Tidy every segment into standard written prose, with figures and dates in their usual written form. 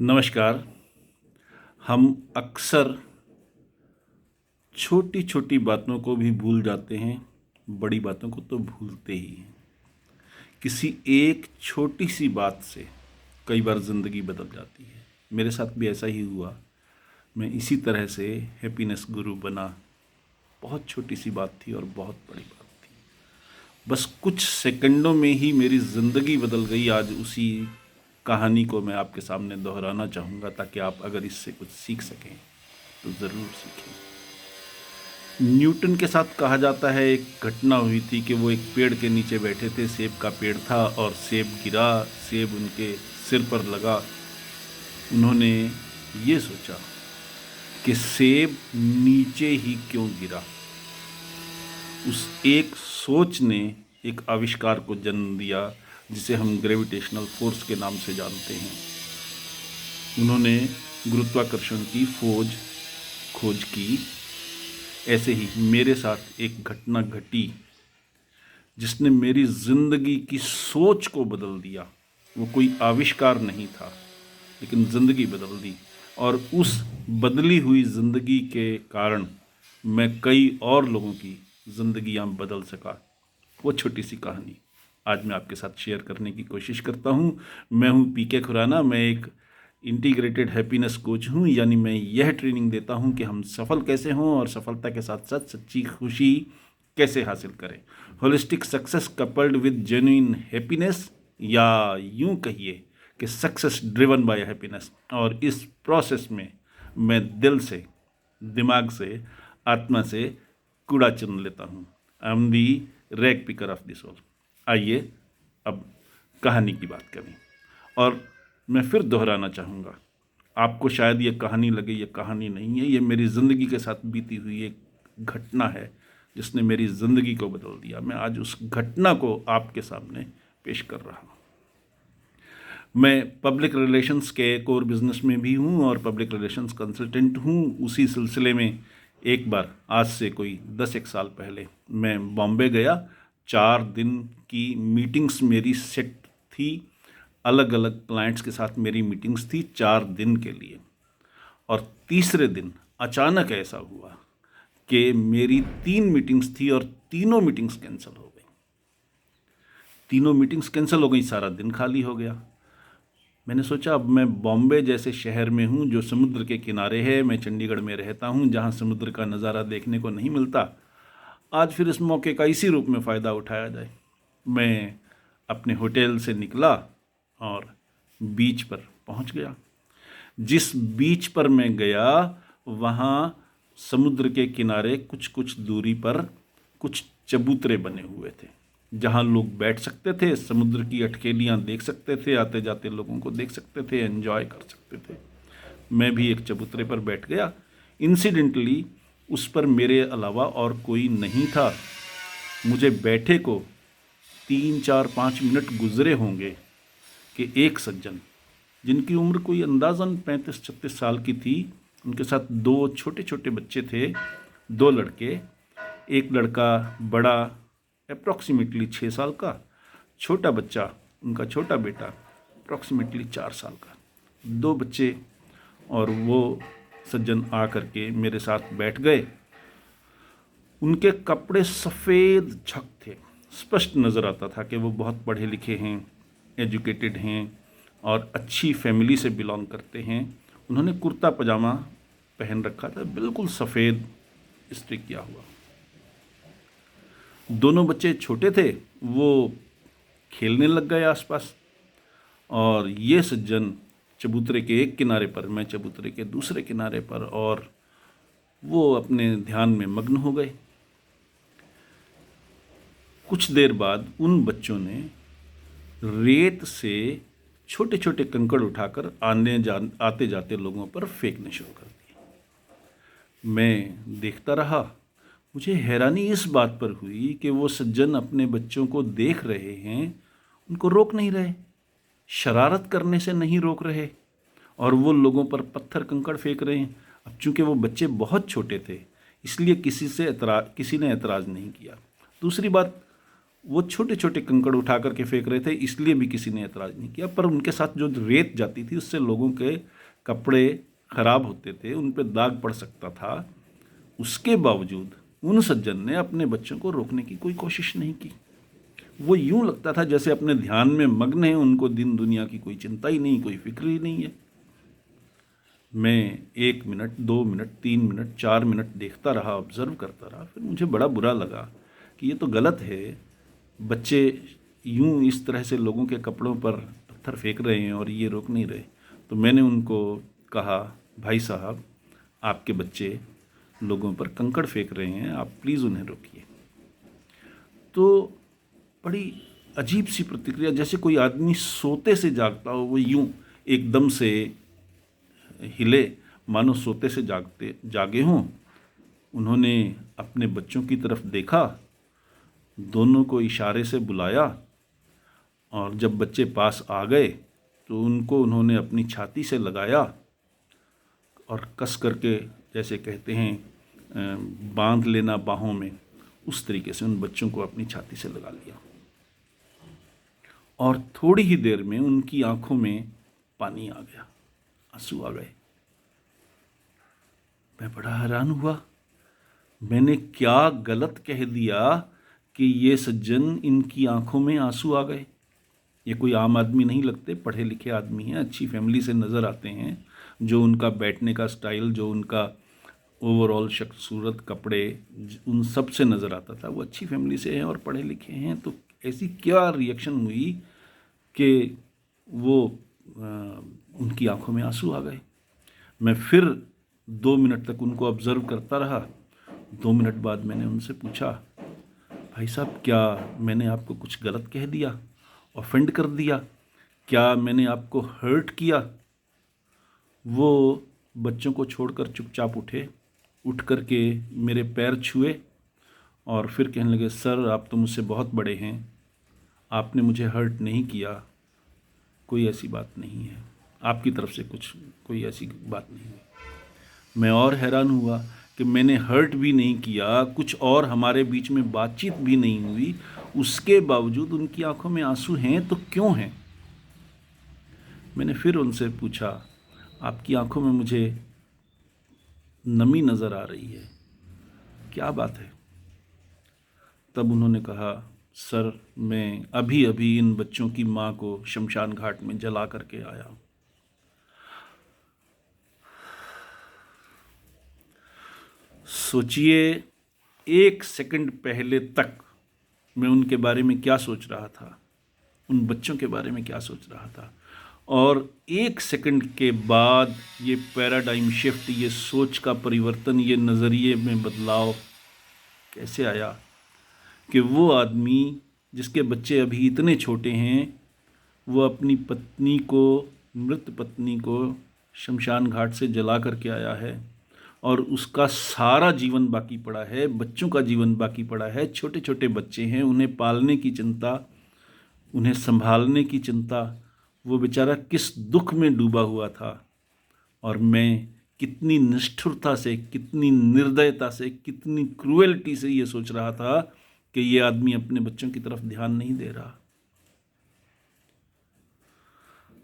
नमस्कार। हम अक्सर छोटी छोटी बातों को भी भूल जाते हैं, बड़ी बातों को तो भूलते ही हैं। किसी एक छोटी सी बात से कई बार ज़िंदगी बदल जाती है। मेरे साथ भी ऐसा ही हुआ। मैं इसी तरह से हैप्पीनेस गुरु बना। बहुत छोटी सी बात थी और बहुत बड़ी बात थी। बस कुछ सेकंडों में ही मेरी ज़िंदगी बदल गई। आज उसी कहानी को मैं आपके सामने दोहराना चाहूँगा ताकि आप अगर इससे कुछ सीख सकें तो ज़रूर सीखें। न्यूटन के साथ कहा जाता है एक घटना हुई थी कि वो एक पेड़ के नीचे बैठे थे। सेब का पेड़ था और सेब गिरा, सेब उनके सिर पर लगा। उन्होंने ये सोचा कि सेब नीचे ही क्यों गिरा। उस एक सोच ने एक आविष्कार को जन्म दिया जिसे हम ग्रेविटेशनल फोर्स के नाम से जानते हैं। उन्होंने गुरुत्वाकर्षण की खोज की। ऐसे ही मेरे साथ एक घटना घटी जिसने मेरी ज़िंदगी की सोच को बदल दिया। वो कोई आविष्कार नहीं था लेकिन ज़िंदगी बदल दी, और उस बदली हुई ज़िंदगी के कारण मैं कई और लोगों की ज़िंदगियां बदल सका। वो छोटी सी कहानी आज मैं आपके साथ शेयर करने की कोशिश करता हूँ। मैं हूँ पीके खुराना। मैं एक इंटीग्रेटेड हैप्पीनेस कोच हूँ, यानी मैं यह ट्रेनिंग देता हूँ कि हम सफल कैसे हों और सफलता के साथ साथ सच्ची खुशी कैसे हासिल करें। Holistic success coupled with genuine happiness, या यूं कहिए कि सक्सेस ड्रिवन बाय हैप्पीनेस। और इस प्रोसेस में मैं दिल से, दिमाग से, आत्मा से कूड़ा चुन लेता हूँ। I am the rag picker of the soul. आइए अब कहानी की बात करें। और मैं फिर दोहराना चाहूँगा, आपको शायद ये कहानी लगे, ये कहानी नहीं है, ये मेरी ज़िंदगी के साथ बीती हुई एक घटना है जिसने मेरी ज़िंदगी को बदल दिया। मैं आज उस घटना को आपके सामने पेश कर रहा हूँ। मैं पब्लिक रिलेशंस के कोर बिजनेस में भी हूँ और पब्लिक रिलेशंस कंसल्टेंट हूँ। उसी सिलसिले में एक बार आज से कोई 10 एक साल पहले मैं बॉम्बे गया। 4 दिन की मीटिंग्स मेरी सेट थी। अलग अलग क्लाइंट्स के साथ मेरी मीटिंग्स थी 4 दिन के लिए। और तीसरे दिन अचानक ऐसा हुआ कि मेरी 3 मीटिंग्स थी और तीनों मीटिंग्स कैंसिल हो गई। तीनों मीटिंग्स कैंसिल हो गई, सारा दिन खाली हो गया। मैंने सोचा अब मैं बॉम्बे जैसे शहर में हूँ जो समुद्र के किनारे है। मैं चंडीगढ़ में रहता हूँ जहाँ समुद्र का नज़ारा देखने को नहीं मिलता। आज फिर इस मौके का इसी रूप में फ़ायदा उठाया जाए। मैं अपने होटल से निकला और बीच पर पहुँच गया। जिस बीच पर मैं गया वहाँ समुद्र के किनारे कुछ कुछ दूरी पर कुछ चबूतरे बने हुए थे जहाँ लोग बैठ सकते थे, समुद्र की अटकेलियाँ देख सकते थे, आते जाते लोगों को देख सकते थे, एंजॉय कर सकते थे। मैं भी एक चबूतरे पर बैठ गया। इंसिडेंटली उस पर मेरे अलावा और कोई नहीं था। मुझे बैठे को 3 4 5 मिनट गुजरे होंगे कि एक सज्जन जिनकी उम्र कोई अंदाज़न 35 36 साल की थी, उनके साथ 2 छोटे छोटे बच्चे थे, 2 लड़के। एक लड़का बड़ा अप्रॉक्सीमेटली 6 साल का, छोटा बच्चा उनका छोटा बेटा अप्रॉक्सीमेटली 4 साल का। 2 बच्चे और वो सज्जन आ करके मेरे साथ बैठ गए। उनके कपड़े सफ़ेद झक थे। स्पष्ट नज़र आता था कि वो बहुत पढ़े लिखे हैं, एजुकेटेड हैं और अच्छी फैमिली से बिलोंग करते हैं। उन्होंने कुर्ता पजामा पहन रखा था, बिल्कुल सफ़ेद इस्त्री किया हुआ। दोनों बच्चे छोटे थे, वो खेलने लग गए आसपास। और ये सज्जन चबूतरे के एक किनारे पर, मैं चबूतरे के दूसरे किनारे पर, और वो अपने ध्यान में मग्न हो गए। कुछ देर बाद उन बच्चों ने रेत से छोटे छोटे कंकड़ उठाकर आते जाते लोगों पर फेंकने शुरू कर दिए। मैं देखता रहा। मुझे हैरानी इस बात पर हुई कि वो सज्जन अपने बच्चों को देख रहे हैं, उनको रोक नहीं रहे, शरारत करने से नहीं रोक रहे, और वो लोगों पर पत्थर कंकड़ फेंक रहे हैं। अब चूंकि वो बच्चे बहुत छोटे थे इसलिए किसी ने एतराज़ नहीं किया। दूसरी बात, वो छोटे छोटे कंकड़ उठा करके फेंक रहे थे, इसलिए भी किसी ने एतराज़ नहीं किया। पर उनके साथ जो रेत जाती थी उससे लोगों के कपड़े ख़राब होते थे, उन पर दाग पड़ सकता था। उसके बावजूद उन सज्जन ने अपने बच्चों को रोकने की कोई कोशिश नहीं की। वो यूं लगता था जैसे अपने ध्यान में मग्न है, उनको दिन दुनिया की कोई चिंता ही नहीं, कोई फिक्र ही नहीं है। मैं 1 मिनट, 2 मिनट, 3 मिनट, 4 मिनट देखता रहा, ऑब्जर्व करता रहा। फिर मुझे बड़ा बुरा लगा कि ये तो गलत है। बच्चे यूं इस तरह से लोगों के कपड़ों पर पत्थर फेंक रहे हैं और ये रोक नहीं रहे। तो मैंने उनको कहा, भाई साहब, आपके बच्चे लोगों पर कंकड़ फेंक रहे हैं, आप प्लीज़ उन्हें रोकिए। तो बड़ी अजीब सी प्रतिक्रिया, जैसे कोई आदमी सोते से जागता हो, वो यूं एकदम से हिले, मानो सोते से जागे हों। उन्होंने अपने बच्चों की तरफ देखा, दोनों को इशारे से बुलाया, और जब बच्चे पास आ गए तो उनको उन्होंने अपनी छाती से लगाया और कस करके, जैसे कहते हैं बांध लेना बाहों में, उस तरीके से उन बच्चों को अपनी छाती से लगा लिया। और थोड़ी ही देर में उनकी आंखों में पानी आ गया, आंसू आ गए। मैं बड़ा हैरान हुआ, मैंने क्या गलत कह दिया कि ये सज्जन, इनकी आंखों में आंसू आ गए। ये कोई आम आदमी नहीं लगते, पढ़े लिखे आदमी हैं, अच्छी फैमिली से नज़र आते हैं। जो उनका बैठने का स्टाइल, जो उनका ओवरऑल शक्ल, सूरत, कपड़े, उन सब से नज़र आता था वो अच्छी फैमिली से हैं और पढ़े लिखे हैं। तो ऐसी क्या रिएक्शन हुई कि वो उनकी आंखों में आंसू आ गए। मैं फिर 2 मिनट तक उनको ऑब्ज़र्व करता रहा। 2 मिनट बाद मैंने उनसे पूछा, भाई साहब, क्या मैंने आपको कुछ गलत कह दिया, ऑफेंड कर दिया, क्या मैंने आपको हर्ट किया? वो बच्चों को छोड़कर चुपचाप उठे, उठ कर के मेरे पैर छुए और फिर कहने लगे, सर आप तो मुझसे बहुत बड़े हैं, आपने मुझे हर्ट नहीं किया, कोई ऐसी बात नहीं है, आपकी तरफ से कोई ऐसी बात नहीं है। मैं और हैरान हुआ कि मैंने हर्ट भी नहीं किया, कुछ और हमारे बीच में बातचीत भी नहीं हुई, उसके बावजूद उनकी आंखों में आंसू हैं तो क्यों हैं? मैंने फिर उनसे पूछा, आपकी आंखों में मुझे नमी नज़र आ रही है, क्या बात है? तब उन्होंने कहा, सर मैं अभी अभी इन बच्चों की माँ को शमशान घाट में जला करके आया हूँ। सोचिए, 1 सेकंड पहले तक मैं उनके बारे में क्या सोच रहा था, उन बच्चों के बारे में क्या सोच रहा था, और 1 सेकंड के बाद ये पैराडाइम शिफ्ट, ये सोच का परिवर्तन, ये नज़रिए में बदलाव कैसे आया कि वो आदमी जिसके बच्चे अभी इतने छोटे हैं, वो अपनी पत्नी को, मृत पत्नी को शमशान घाट से जला करके आया है और उसका सारा जीवन बाकी पड़ा है, बच्चों का जीवन बाकी पड़ा है। छोटे छोटे बच्चे हैं, उन्हें पालने की चिंता, उन्हें संभालने की चिंता। वो बेचारा किस दुख में डूबा हुआ था, और मैं कितनी निष्ठुरता से, कितनी निर्दयता से, कितनी क्रूएल्टी से ये सोच रहा था कि ये आदमी अपने बच्चों की तरफ ध्यान नहीं दे रहा।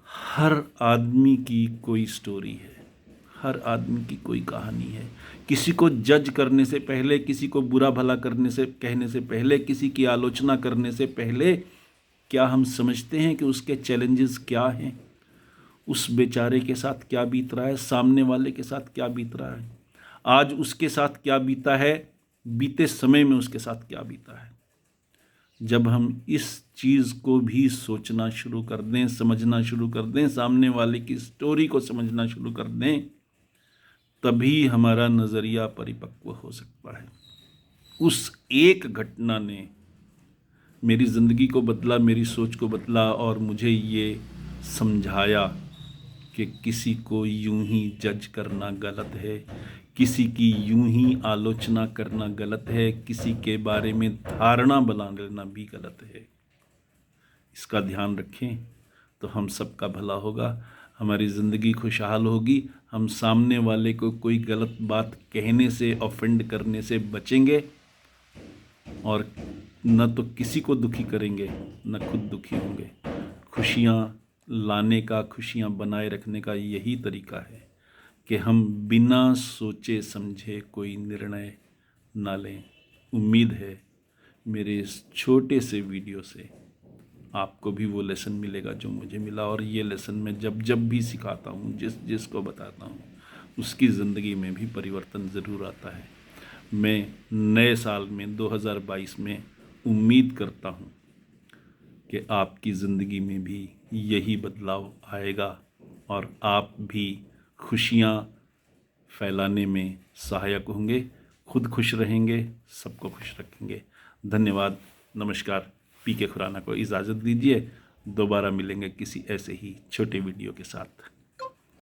हर आदमी की कोई स्टोरी है, हर आदमी की कोई कहानी है। किसी को जज करने से पहले, किसी को बुरा भला करने से, कहने से पहले, किसी की आलोचना करने से पहले, क्या हम समझते हैं कि उसके चैलेंजेस क्या हैं, उस बेचारे के साथ क्या बीत रहा है, सामने वाले के साथ क्या बीत रहा है, आज उसके साथ क्या बीता है, बीते समय में उसके साथ क्या बीता है। जब हम इस चीज़ को भी सोचना शुरू कर दें, समझना शुरू कर दें, सामने वाले की स्टोरी को समझना शुरू कर दें, तभी हमारा नज़रिया परिपक्व हो सकता है। उस एक घटना ने मेरी ज़िंदगी को बदला, मेरी सोच को बदला, और मुझे ये समझाया कि किसी को यूं ही जज करना गलत है, किसी की यूं ही आलोचना करना गलत है, किसी के बारे में धारणा बना लेना भी गलत है। इसका ध्यान रखें तो हम सबका भला होगा, हमारी ज़िंदगी खुशहाल होगी। हम सामने वाले को कोई गलत बात कहने से, ऑफेंड करने से बचेंगे, और न तो किसी को दुखी करेंगे, न खुद दुखी होंगे। खुशियाँ लाने का, खुशियाँ बनाए रखने का यही तरीका है कि हम बिना सोचे समझे कोई निर्णय ना लें। उम्मीद है मेरे इस छोटे से वीडियो से आपको भी वो लेसन मिलेगा जो मुझे मिला, और ये लेसन मैं जब जब भी सिखाता हूँ, जिसको बताता हूँ, उसकी ज़िंदगी में भी परिवर्तन ज़रूर आता है। मैं नए साल में 2022 में उम्मीद करता हूँ कि आपकी ज़िंदगी में भी यही बदलाव आएगा और आप भी खुशियाँ फैलाने में सहायक होंगे, खुद खुश रहेंगे, सबको खुश रखेंगे। धन्यवाद, नमस्कार। पीके खुराना को इजाज़त दीजिए। दोबारा मिलेंगे किसी ऐसे ही छोटे वीडियो के साथ।